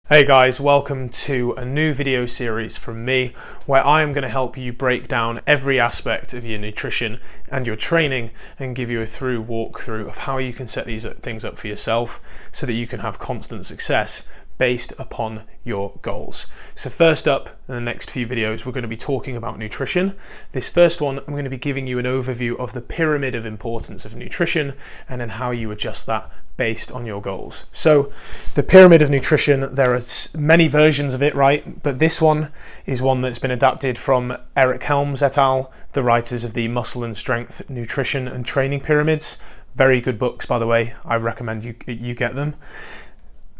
Hey guys, welcome to a new video series from me where I am going to help you break down every aspect of your nutrition and your training and give you a thorough walkthrough of how you can set these things up for yourself so that you can have constant success based upon your goals. So first up, in the next few videos, we're going to be talking about nutrition. This first one, I'm going to be giving you an overview of the pyramid of importance of nutrition and then how you adjust that based on your goals. So the pyramid of nutrition, there are many versions of it, right? But this one is one that's been adapted from Eric Helms et al., the writers of the Muscle and Strength Nutrition and Training Pyramids. Very good books, by the way. I recommend you get them.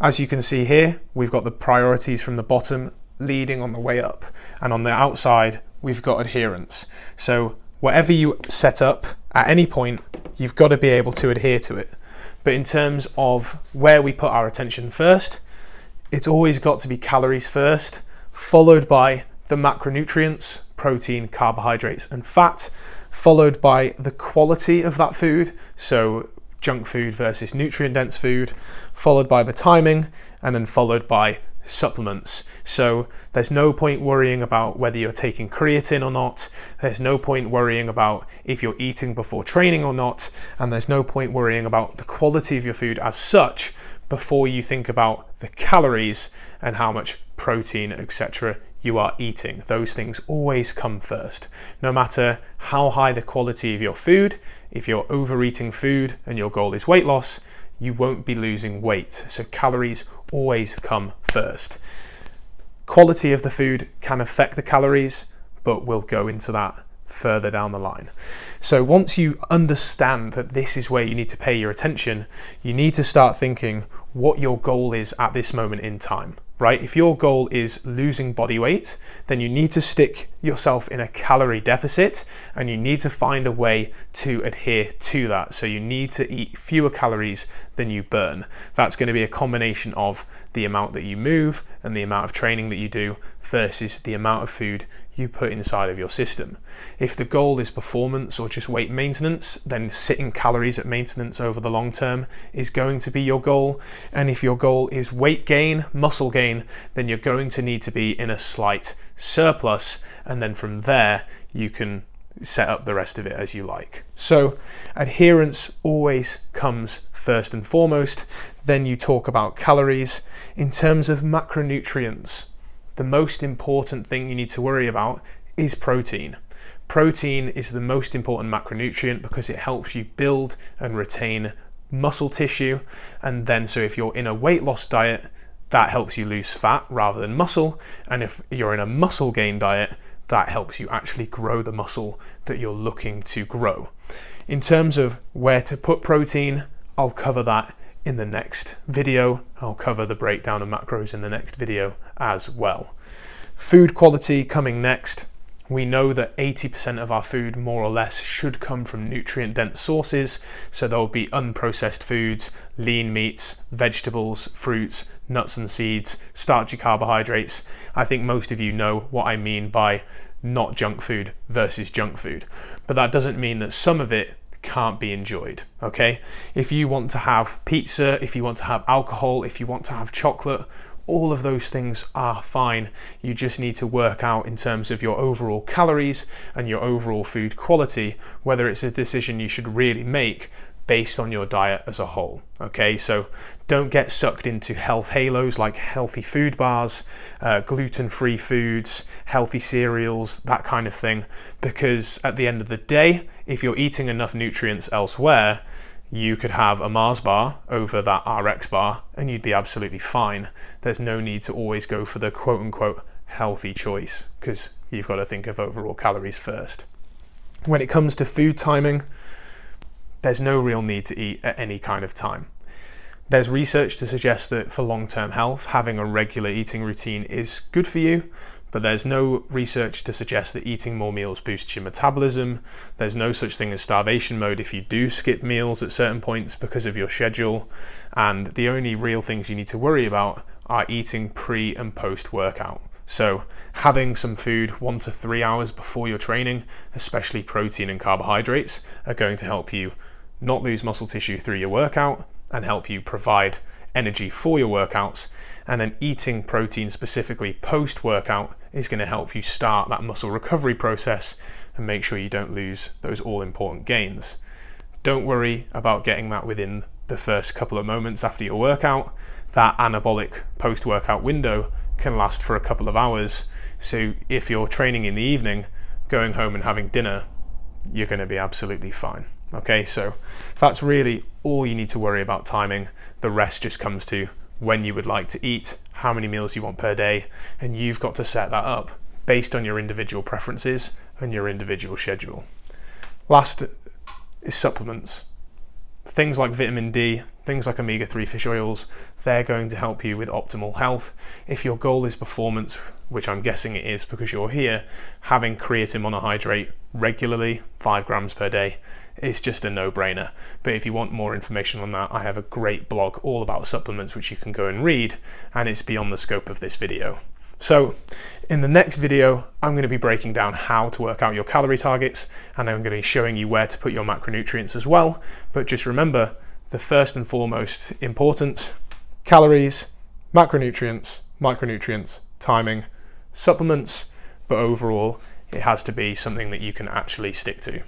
As you can see here, we've got the priorities from the bottom leading on the way up, and on the outside we've got adherence. So whatever you set up at any point, you've got to be able to adhere to it. But in terms of where we put our attention first, it's always got to be calories first, followed by the macronutrients, protein, carbohydrates and fat, followed by the quality of that food, so junk food versus nutrient-dense food, followed by the timing, and then followed by supplements. So there's no point worrying about whether you're taking creatine or not, there's no point worrying about if you're eating before training or not, and there's no point worrying about the quality of your food as such before you think about the calories and how much protein, etc. you are eating. Those things always come first. No matter how high the quality of your food, if you're overeating food and your goal is weight loss, you won't be losing weight. So calories always come first. Quality of the food can affect the calories, but we'll go into that further down the line. So once you understand that this is where you need to pay your attention, you need to start thinking what your goal is at this moment in time, right? If your goal is losing body weight, then you need to stick yourself in a calorie deficit and you need to find a way to adhere to that. So you need to eat fewer calories than you burn. That's going to be a combination of the amount that you move and the amount of training that you do versus the amount of food you put inside of your system. If the goal is performance or just weight maintenance, then sitting calories at maintenance over the long term is going to be your goal. And if your goal is weight gain, muscle gain, then you're going to need to be in a slight surplus, and then from there you can set up the rest of it as you like. So adherence always comes first and foremost, then you talk about calories. In terms of macronutrients, the most important thing you need to worry about is protein. Protein is the most important macronutrient because it helps you build and retain muscle tissue, and then so if you're in a weight loss diet, that helps you lose fat rather than muscle, and if you're in a muscle gain diet, that helps you actually grow the muscle that you're looking to grow. In terms of where to put protein, I'll cover that in the next video. I'll cover the breakdown of macros in the next video as well. Food quality coming next. We know that 80% of our food, more or less, should come from nutrient-dense sources. So there will be unprocessed foods, lean meats, vegetables, fruits, nuts and seeds, starchy carbohydrates. I think most of you know what I mean by not junk food versus junk food. But that doesn't mean that some of it can't be enjoyed, okay? If you want to have pizza, if you want to have alcohol, if you want to have chocolate, all of those things are fine. You just need to work out in terms of your overall calories and your overall food quality, whether it's a decision you should really make based on your diet as a whole, okay? So don't get sucked into health halos like healthy food bars, gluten-free foods, healthy cereals, that kind of thing, because at the end of the day, if you're eating enough nutrients elsewhere, you could have a Mars bar over that RX bar and you'd be absolutely fine. There's no need to always go for the quote-unquote healthy choice because you've got to think of overall calories first. When it comes to food timing, there's no real need to eat at any kind of time. There's research to suggest that for long-term health, having a regular eating routine is good for you, but there's no research to suggest that eating more meals boosts your metabolism. There's no such thing as starvation mode if you do skip meals at certain points because of your schedule. And the only real things you need to worry about are eating pre and post workout. So having some food 1 to 3 hours before your training, especially protein and carbohydrates, are going to help you not lose muscle tissue through your workout and help you provide energy for your workouts, and then eating protein specifically post-workout is going to help you start that muscle recovery process and make sure you don't lose those all-important gains. Don't worry about getting that within the first couple of moments after your workout. That anabolic post-workout window can last for a couple of hours, so if you're training in the evening, going home and having dinner, you're going to be absolutely fine. Okay, so that's really all you need to worry about timing. The rest just comes to when you would like to eat, how many meals you want per day, and you've got to set that up based on your individual preferences and your individual schedule. Last is supplements. Things like vitamin D, things like omega-3 fish oils, they're going to help you with optimal health. If your goal is performance, which I'm guessing it is because you're here, having creatine monohydrate regularly, 5 grams per day, is just a no-brainer. But if you want more information on that, I have a great blog all about supplements which you can go and read, and it's beyond the scope of this video. So in the next video, I'm going to be breaking down how to work out your calorie targets, and I'm going to be showing you where to put your macronutrients as well. But just remember, the first and foremost important: calories, macronutrients, micronutrients, timing, supplements, but overall, it has to be something that you can actually stick to.